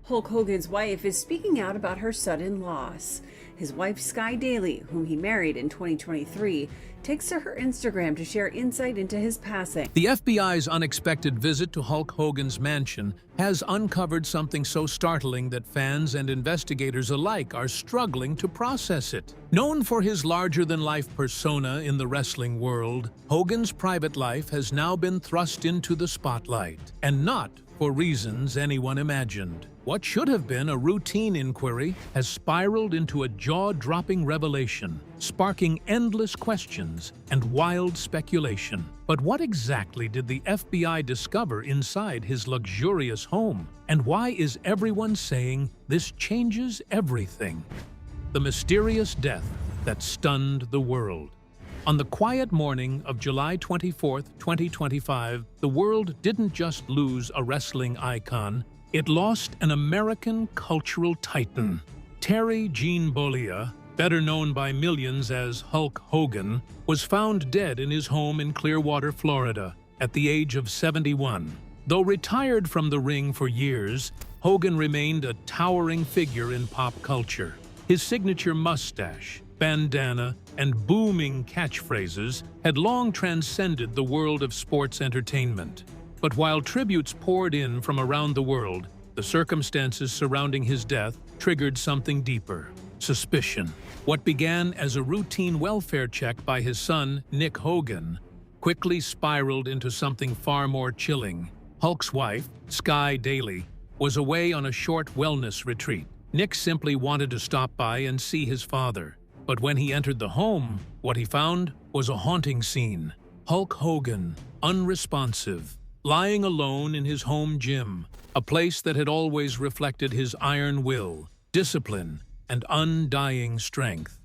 Hulk Hogan's wife is speaking out about her sudden loss. His wife, Sky Daly, whom he married in 2023, takes to her Instagram to share insight into his passing. The FBI's unexpected visit to Hulk Hogan's mansion has uncovered something so startling that fans and investigators alike are struggling to process it. Known for his larger-than-life persona in the wrestling world, Hogan's private life has now been thrust into the spotlight, and not for reasons anyone imagined. What should have been a routine inquiry has spiraled into a jaw-dropping revelation, sparking endless questions and wild speculation. But what exactly did the FBI discover inside his luxurious home? And why is everyone saying this changes everything? The mysterious death that stunned the world. On the quiet morning of July 24, 2025, the world didn't just lose a wrestling icon, it lost an American cultural titan. Terry Gene Bollea, better known by millions as Hulk Hogan, was found dead in his home in Clearwater, Florida, at the age of 71. Though retired from the ring for years, Hogan remained a towering figure in pop culture. His signature mustache, bandana, and booming catchphrases had long transcended the world of sports entertainment. But while tributes poured in from around the world, the circumstances surrounding his death triggered something deeper: suspicion. What began as a routine welfare check by his son, Nick Hogan, quickly spiraled into something far more chilling. Hulk's wife, Sky Daly, was away on a short wellness retreat. Nick simply wanted to stop by and see his father. But when he entered the home, what he found was a haunting scene. Hulk Hogan, unresponsive, lying alone in his home gym, a place that had always reflected his iron will, discipline, and undying strength.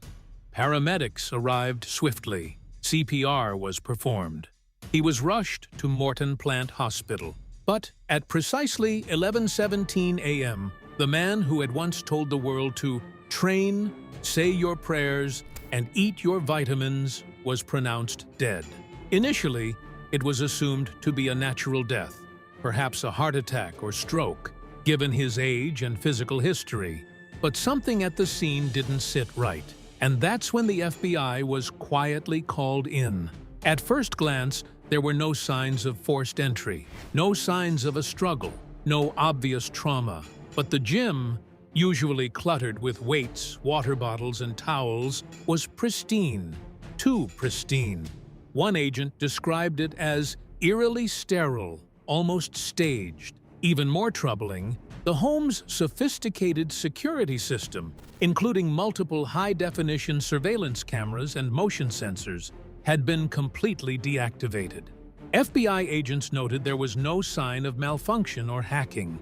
Paramedics arrived swiftly. CPR was performed. He was rushed to Morton Plant Hospital. But at precisely 11:17 a.m., the man who had once told the world to train, say your prayers, and eat your vitamins was pronounced dead. Initially, it was assumed to be a natural death, perhaps a heart attack or stroke, given his age and physical history. But something at the scene didn't sit right, and that's when the FBI was quietly called in. At first glance, there were no signs of forced entry, no signs of a struggle, no obvious trauma. But the gym, usually cluttered with weights, water bottles, and towels, was pristine, too pristine. One agent described it as eerily sterile, almost staged. Even more troubling, the home's sophisticated security system, including multiple high-definition surveillance cameras and motion sensors, had been completely deactivated. FBI agents noted there was no sign of malfunction or hacking.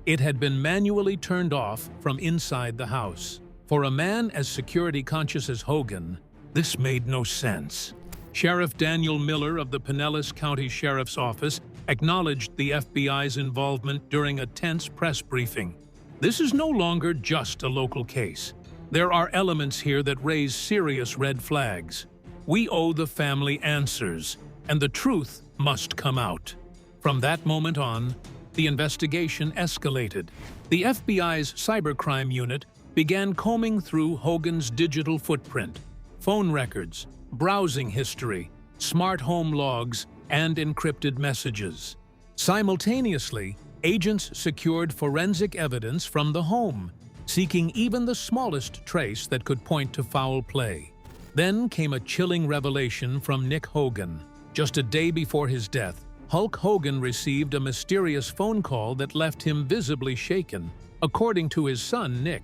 It had been manually turned off from inside the house. For a man as security-conscious as Hogan, this made no sense. Sheriff Daniel Miller of the Pinellas County Sheriff's Office acknowledged the FBI's involvement during a tense press briefing. This is no longer just a local case. There are elements here that raise serious red flags. We owe the family answers, and the truth must come out. From that moment on, the investigation escalated. The FBI's cybercrime unit began combing through Hogan's digital footprint, phone records, browsing history, smart home logs, and encrypted messages. Simultaneously, agents secured forensic evidence from the home, seeking even the smallest trace that could point to foul play. Then came a chilling revelation from Nick Hogan. Just a day before his death, Hulk Hogan received a mysterious phone call that left him visibly shaken. According to his son, Nick,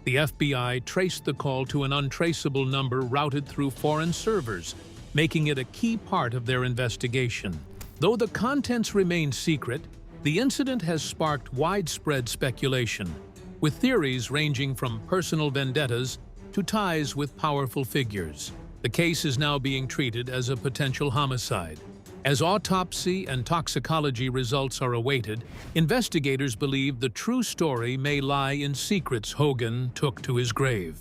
the FBI traced the call to an untraceable number routed through foreign servers, making it a key part of their investigation. Though the contents remain secret, the incident has sparked widespread speculation, with theories ranging from personal vendettas to ties with powerful figures. The case is now being treated as a potential homicide. As autopsy and toxicology results are awaited, investigators believe the true story may lie in secrets Hogan took to his grave.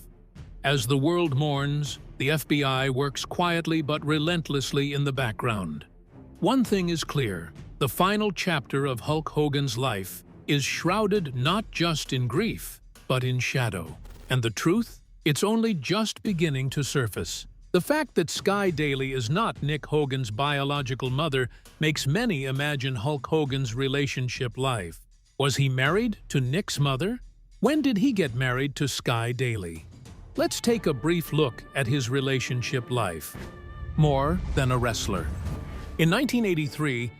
As the world mourns, the FBI works quietly but relentlessly in the background. One thing is clear: the final chapter of Hulk Hogan's life is shrouded not just in grief, but in shadow. And the truth? It's only just beginning to surface. The fact that Sky Daly is not Nick Hogan's biological mother makes many imagine Hulk Hogan's relationship life. Was he married to Nick's mother? When did he get married to Sky Daly? Let's take a brief look at his relationship life. More than a wrestler. In 1983,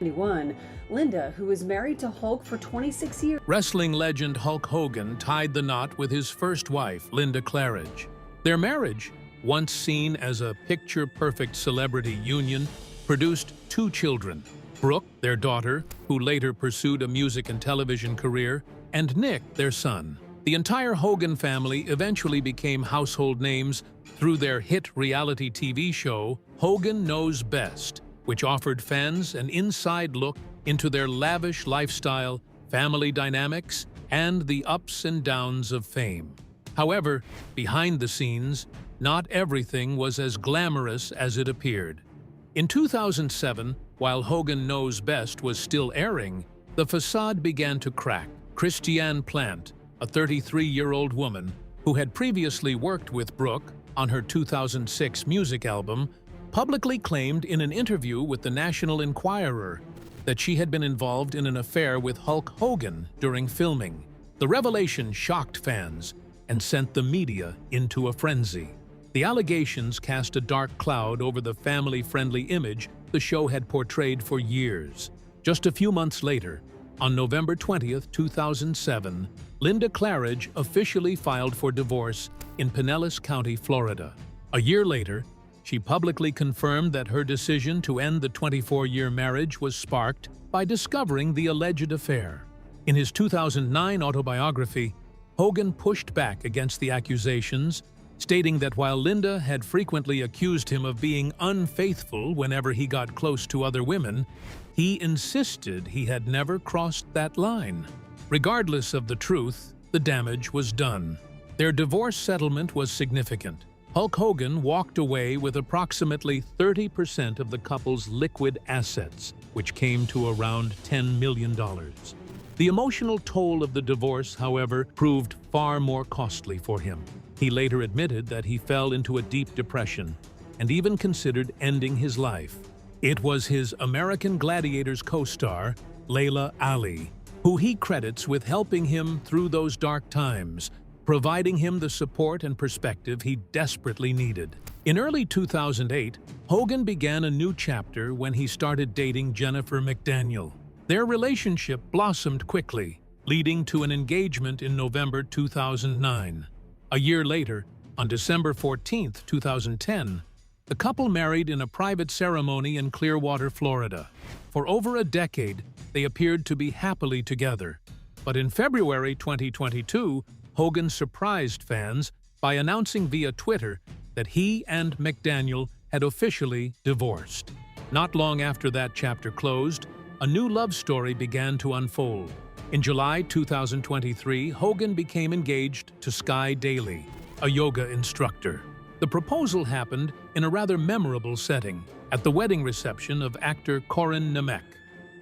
Linda, who was married to Hulk for 26 years, wrestling legend Hulk Hogan tied the knot with his first wife, Linda Claridge. Their marriage, once seen as a picture-perfect celebrity union, produced 2 children. Brooke, their daughter, who later pursued a music and television career, and Nick, their son. The entire Hogan family eventually became household names through their hit reality TV show, Hogan Knows Best, which offered fans an inside look into their lavish lifestyle, family dynamics, and the ups and downs of fame. However, behind the scenes, not everything was as glamorous as it appeared. In 2007, while Hogan Knows Best was still airing, the facade began to crack. Christiane Plant, a 33-year-old woman who had previously worked with Brooke on her 2006 music album, publicly claimed in an interview with the National Enquirer that she had been involved in an affair with Hulk Hogan during filming. The revelation shocked fans and sent the media into a frenzy. The allegations cast a dark cloud over the family-friendly image the show had portrayed for years. Just a few months later, on November 20, 2007, Linda Claridge officially filed for divorce in Pinellas County, Florida. A year later, she publicly confirmed that her decision to end the 24-year marriage was sparked by discovering the alleged affair. In his 2009 autobiography, Hogan pushed back against the accusations, stating that while Linda had frequently accused him of being unfaithful whenever he got close to other women, he insisted he had never crossed that line. Regardless of the truth, the damage was done. Their divorce settlement was significant. Hulk Hogan walked away with approximately 30% of the couple's liquid assets, which came to around $10 million. The emotional toll of the divorce, however, proved far more costly for him. He later admitted that he fell into a deep depression and even considered ending his life. It was his American Gladiators co-star, Layla Ali, who he credits with helping him through those dark times, providing him the support and perspective he desperately needed. In early 2008, Hogan began a new chapter when he started dating Jennifer McDaniel. Their relationship blossomed quickly, leading to an engagement in November 2009. A year later, on December 14, 2010, the couple married in a private ceremony in Clearwater, Florida. For over a decade, they appeared to be happily together. But in February 2022, Hogan surprised fans by announcing via Twitter that he and McDaniel had officially divorced. Not long after that chapter closed, a new love story began to unfold. In July 2023, Hogan became engaged to Sky Daly, a yoga instructor. The proposal happened in a rather memorable setting, at the wedding reception of actor Corin Nemec.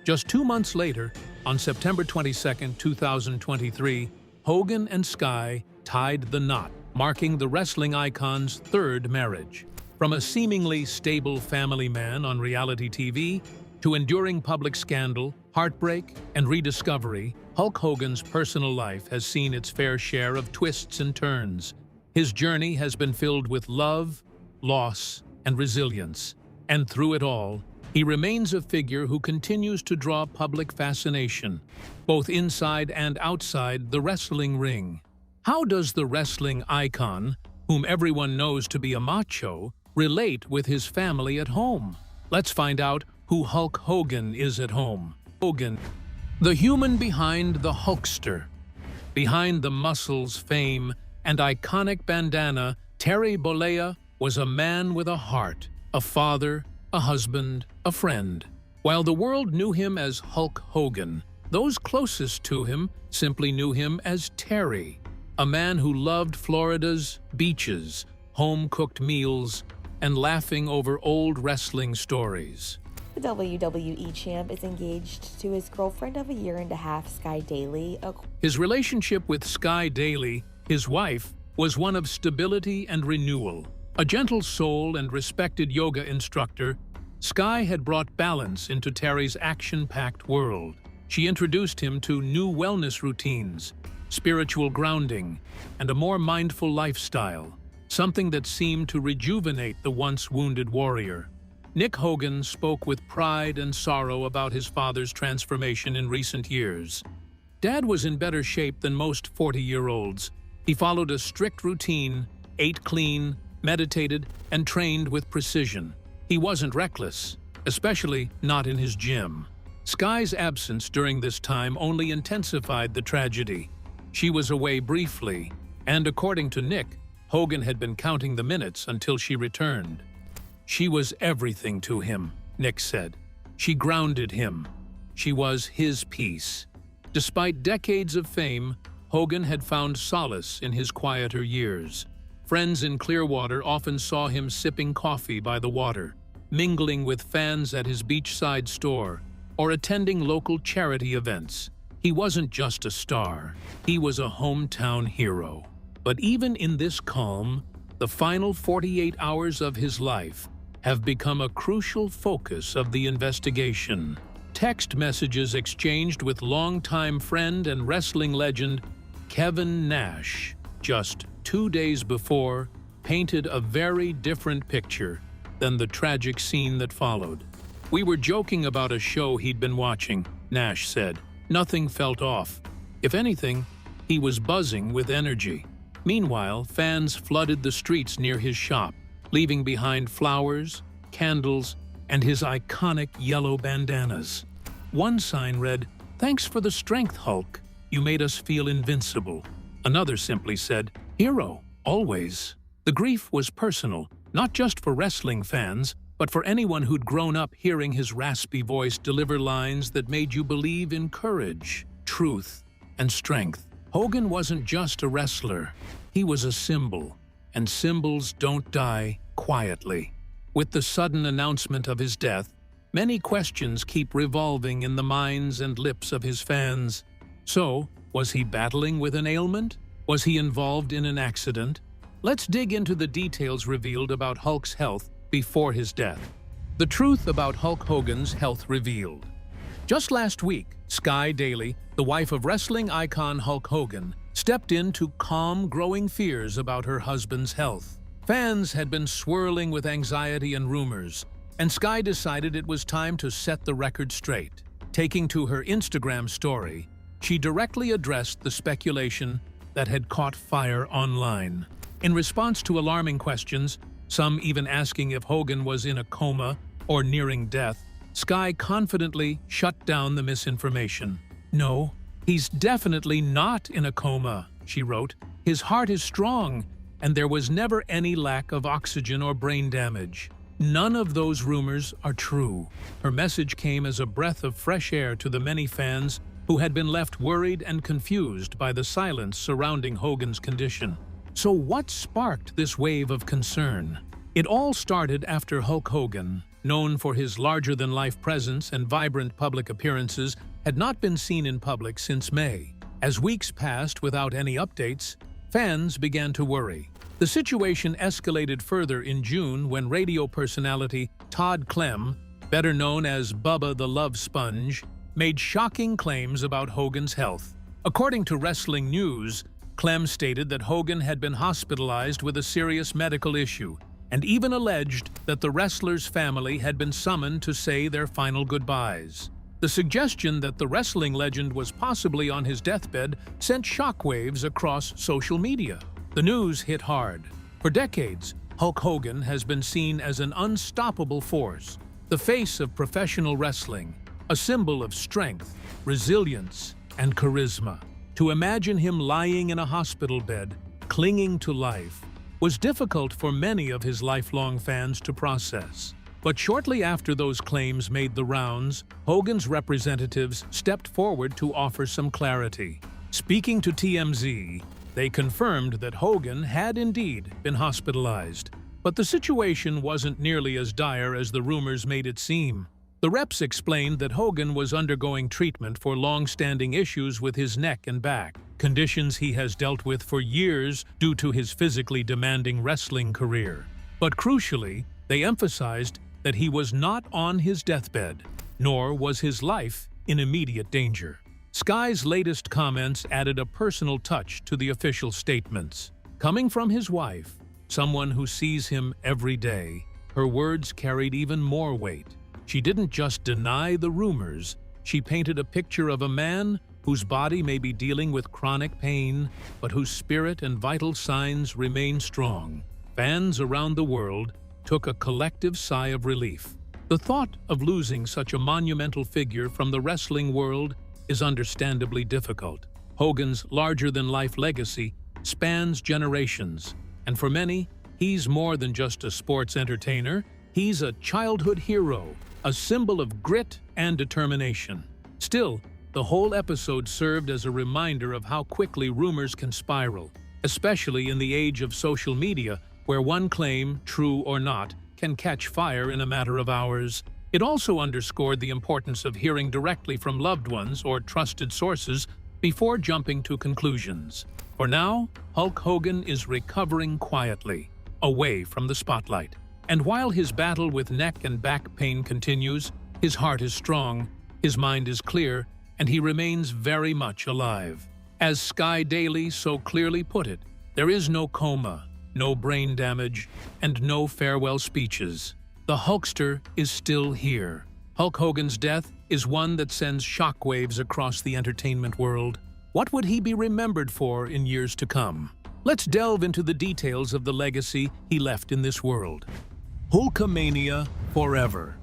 Just 2 months later, on September 22, 2023, Hogan and Sky tied the knot, marking the wrestling icon's third marriage. From a seemingly stable family man on reality TV to enduring public scandal, heartbreak, and rediscovery, Hulk Hogan's personal life has seen its fair share of twists and turns. His journey has been filled with love, loss, and resilience. And through it all, he remains a figure who continues to draw public fascination, both inside and outside the wrestling ring. How does the wrestling icon, whom everyone knows to be a macho, relate with his family at home? Let's find out who Hulk Hogan is at home. Hogan, the human behind the Hulkster. Behind the muscles, fame, and iconic bandana, Terry Bollea was a man with a heart, a father, a husband, a friend. While the world knew him as Hulk Hogan, those closest to him simply knew him as Terry, a man who loved Florida's beaches, home-cooked meals, and laughing over old wrestling stories. The WWE champ is engaged to his girlfriend of a year and a half, Sky Daily. His relationship with Sky Daily, his wife, was one of stability and renewal. A gentle soul and respected yoga instructor, Sky had brought balance into Terry's action-packed world. She introduced him to new wellness routines, spiritual grounding, and a more mindful lifestyle, something that seemed to rejuvenate the once wounded warrior. Nick Hogan spoke with pride and sorrow about his father's transformation in recent years. Dad was in better shape than most 40-year-olds. He followed a strict routine, ate clean, meditated, and trained with precision. He wasn't reckless, especially not in his gym. Sky's absence during this time only intensified the tragedy. She was away briefly, and according to Nick, Hogan had been counting the minutes until she returned. She was everything to him, Nick said. She grounded him. She was his peace. Despite decades of fame, Hogan had found solace in his quieter years. Friends in Clearwater often saw him sipping coffee by the water, mingling with fans at his beachside store, or attending local charity events. He wasn't just a star, he was a hometown hero. But even in this calm, the final 48 hours of his life have become a crucial focus of the investigation. Text messages exchanged with longtime friend and wrestling legend Kevin Nash, just 2 days before, painted a very different picture than the tragic scene that followed. "We were joking about a show he'd been watching," Nash said. "Nothing felt off. If anything, he was buzzing with energy." Meanwhile, fans flooded the streets near his shop, leaving behind flowers, candles, and his iconic yellow bandanas. One sign read, "Thanks for the strength, Hulk. You made us feel invincible." Another simply said, "Hero, always." The grief was personal, not just for wrestling fans, but for anyone who'd grown up hearing his raspy voice deliver lines that made you believe in courage, truth, and strength. Hogan wasn't just a wrestler. He was a symbol, and symbols don't die quietly. With the sudden announcement of his death, many questions keep revolving in the minds and lips of his fans. So, was he battling with an ailment? Was he involved in an accident? Let's dig into the details revealed about Hulk's health before his death. The truth about Hulk Hogan's health revealed. Just last week, Sky Daily, the wife of wrestling icon Hulk Hogan, stepped in to calm growing fears about her husband's health. Fans had been swirling with anxiety and rumors, and Sky decided it was time to set the record straight. Taking to her Instagram story, she directly addressed the speculation that had caught fire online. In response to alarming questions, some even asking if Hogan was in a coma or nearing death, Sky confidently shut down the misinformation. "No, he's definitely not in a coma," she wrote. "His heart is strong, and there was never any lack of oxygen or brain damage. None of those rumors are true." Her message came as a breath of fresh air to the many fans who had been left worried and confused by the silence surrounding Hogan's condition. So what sparked this wave of concern? It all started after Hulk Hogan, known for his larger-than-life presence and vibrant public appearances, had not been seen in public since May. As weeks passed without any updates, fans began to worry. The situation escalated further in June when radio personality Todd Clem, better known as Bubba the Love Sponge, made shocking claims about Hogan's health. According to Wrestling News, Clem stated that Hogan had been hospitalized with a serious medical issue, and even alleged that the wrestler's family had been summoned to say their final goodbyes. The suggestion that the wrestling legend was possibly on his deathbed sent shockwaves across social media. The news hit hard. For decades, Hulk Hogan has been seen as an unstoppable force, the face of professional wrestling, a symbol of strength, resilience, and charisma. To imagine him lying in a hospital bed, clinging to life, was difficult for many of his lifelong fans to process. But shortly after those claims made the rounds, Hogan's representatives stepped forward to offer some clarity. Speaking to TMZ, they confirmed that Hogan had indeed been hospitalized, but the situation wasn't nearly as dire as the rumors made it seem. The reps explained that Hogan was undergoing treatment for long-standing issues with his neck and back, conditions he has dealt with for years due to his physically demanding wrestling career. But crucially, they emphasized that he was not on his deathbed, nor was his life in immediate danger. Sky's latest comments added a personal touch to the official statements. Coming from his wife, someone who sees him every day, her words carried even more weight. She didn't just deny the rumors, she painted a picture of a man whose body may be dealing with chronic pain, but whose spirit and vital signs remain strong. Fans around the world took a collective sigh of relief. The thought of losing such a monumental figure from the wrestling world is understandably difficult. Hogan's larger-than-life legacy spans generations, and for many, he's more than just a sports entertainer. He's a childhood hero, a symbol of grit and determination. Still, the whole episode served as a reminder of how quickly rumors can spiral, especially in the age of social media, where one claim, true or not, can catch fire in a matter of hours. It also underscored the importance of hearing directly from loved ones or trusted sources before jumping to conclusions. For now, Hulk Hogan is recovering quietly, away from the spotlight. And while his battle with neck and back pain continues, his heart is strong, his mind is clear, and he remains very much alive. As Sky Daily so clearly put it, there is no coma, no brain damage, and no farewell speeches. The Hulkster is still here. Hulk Hogan's death is one that sends shockwaves across the entertainment world. What would he be remembered for in years to come? Let's delve into the details of the legacy he left in this world. Hulkamania forever.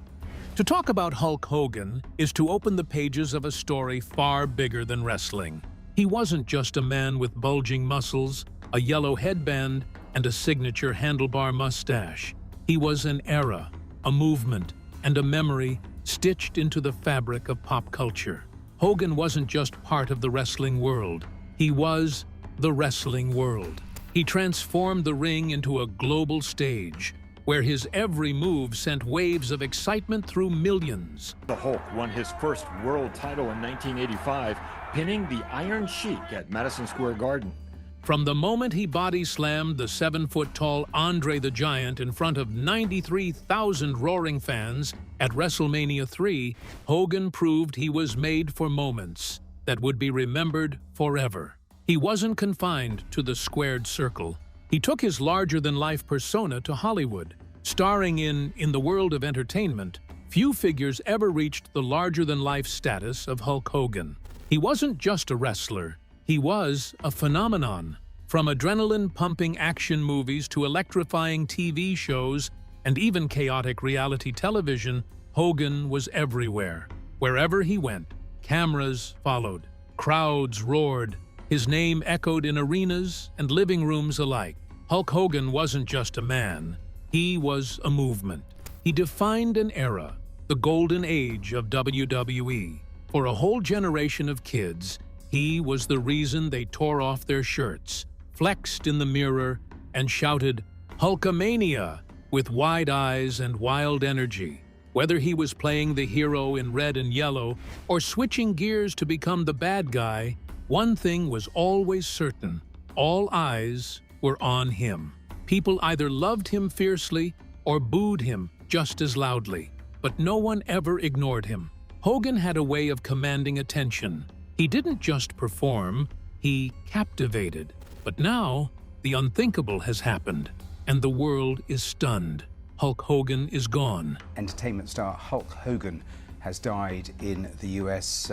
To talk about Hulk Hogan is to open the pages of a story far bigger than wrestling. He wasn't just a man with bulging muscles, a yellow headband, and a signature handlebar mustache. He was an era, a movement, and a memory stitched into the fabric of pop culture. Hogan wasn't just part of the wrestling world. He was the wrestling world. He transformed the ring into a global stage, where his every move sent waves of excitement through millions. The Hulk won his first world title in 1985, pinning the Iron Sheik at Madison Square Garden. From the moment he body-slammed the 7-foot-tall Andre the Giant in front of 93,000 roaring fans at WrestleMania 3, Hogan proved he was made for moments that would be remembered forever. He wasn't confined to the squared circle. He took his larger-than-life persona to Hollywood. Starring in the world of entertainment, few figures ever reached the larger-than-life status of Hulk Hogan. He wasn't just a wrestler. He was a phenomenon. From adrenaline-pumping action movies to electrifying TV shows and even chaotic reality television, Hogan was everywhere. Wherever he went, cameras followed, crowds roared, his name echoed in arenas and living rooms alike. Hulk Hogan wasn't just a man, he was a movement. He defined an era, the golden age of WWE. For a whole generation of kids, he was the reason they tore off their shirts, flexed in the mirror, and shouted, "Hulkamania!" with wide eyes and wild energy. Whether he was playing the hero in red and yellow or switching gears to become the bad guy, one thing was always certain: all eyes were on him. People either loved him fiercely or booed him just as loudly, but no one ever ignored him. Hogan had a way of commanding attention. He didn't just perform, he captivated. But now, the unthinkable has happened, and the world is stunned. Hulk Hogan is gone. Entertainment star Hulk Hogan has died in the US.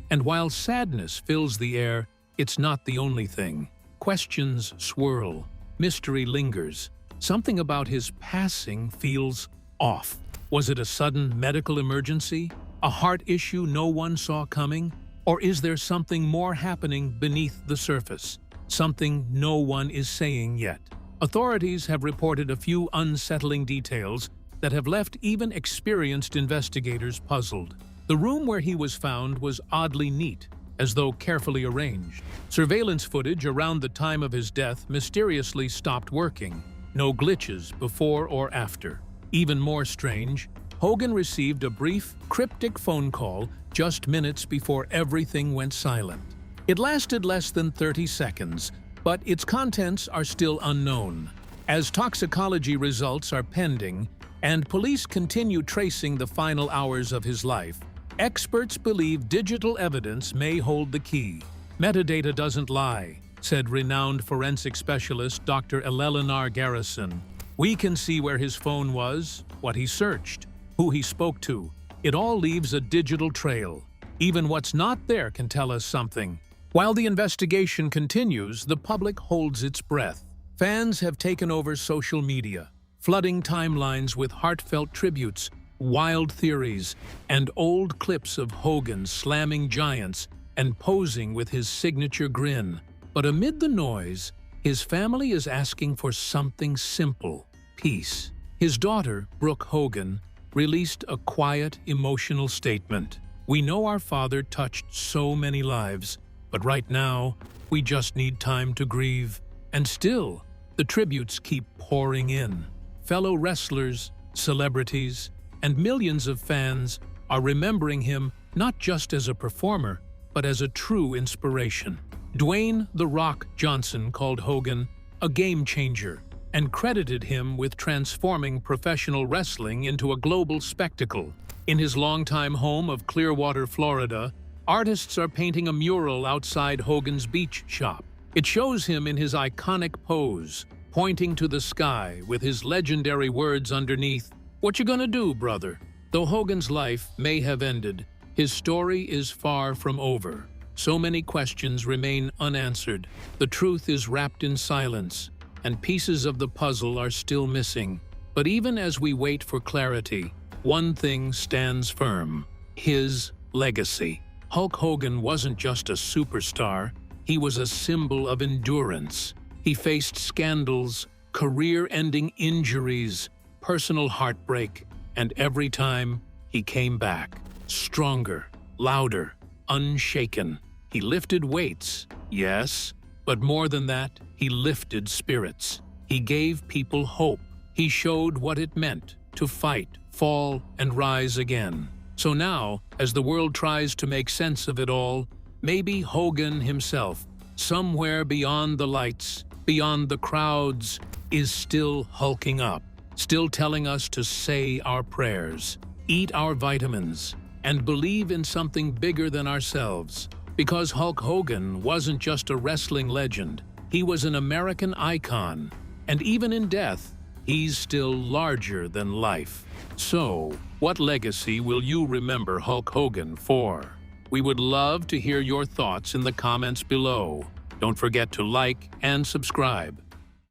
And while sadness fills the air, it's not the only thing. Questions swirl, mystery lingers. Something about his passing feels off. Was it a sudden medical emergency? A heart issue no one saw coming? Or is there something more happening beneath the surface? Something no one is saying yet. Authorities have reported a few unsettling details that have left even experienced investigators puzzled. The room where he was found was oddly neat, as though carefully arranged. Surveillance footage around the time of his death mysteriously stopped working. No glitches before or after. Even more strange, Hogan received a brief, cryptic phone call just minutes before everything went silent. It lasted less than 30 seconds, but its contents are still unknown. As toxicology results are pending and police continue tracing the final hours of his life, experts believe digital evidence may hold the key. Metadata doesn't lie, said renowned forensic specialist Dr. Eleanor Garrison. We can see where his phone was, what he searched, who he spoke to. It all leaves a digital trail. Even what's not there can tell us something. While the investigation continues, the public holds its breath. Fans have taken over social media, flooding timelines with heartfelt tributes, wild theories, and old clips of Hogan slamming giants and posing with his signature grin. But amid the noise, his family is asking for something simple: peace. His daughter, Brooke Hogan, released a quiet, emotional statement. "We know our father touched so many lives, but right now, we just need time to grieve." And still, the tributes keep pouring in. Fellow wrestlers, celebrities, and millions of fans are remembering him not just as a performer, but as a true inspiration. Dwayne "The Rock" Johnson called Hogan a game changer and credited him with transforming professional wrestling into a global spectacle. In his longtime home of Clearwater, Florida, artists are painting a mural outside Hogan's beach shop. It shows him in his iconic pose, pointing to the sky with his legendary words underneath, "What you gonna do, brother?" Though Hogan's life may have ended, his story is far from over. So many questions remain unanswered. The truth is wrapped in silence, and pieces of the puzzle are still missing. But even as we wait for clarity, one thing stands firm: his legacy. Hulk Hogan wasn't just a superstar, he was a symbol of endurance. He faced scandals, career-ending injuries, personal heartbreak, and every time he came back, stronger, louder, unshaken. He lifted weights, yes, but more than that, he lifted spirits. He gave people hope. He showed what it meant to fight, fall, and rise again. So now, as the world tries to make sense of it all, maybe Hogan himself, somewhere beyond the lights, beyond the crowds, is still hulking up, still telling us to say our prayers, eat our vitamins, and believe in something bigger than ourselves. Because Hulk Hogan wasn't just a wrestling legend, he was an American icon, and even in death, he's still larger than life. So, what legacy will you remember Hulk Hogan for? We would love to hear your thoughts in the comments below. Don't forget to like and subscribe.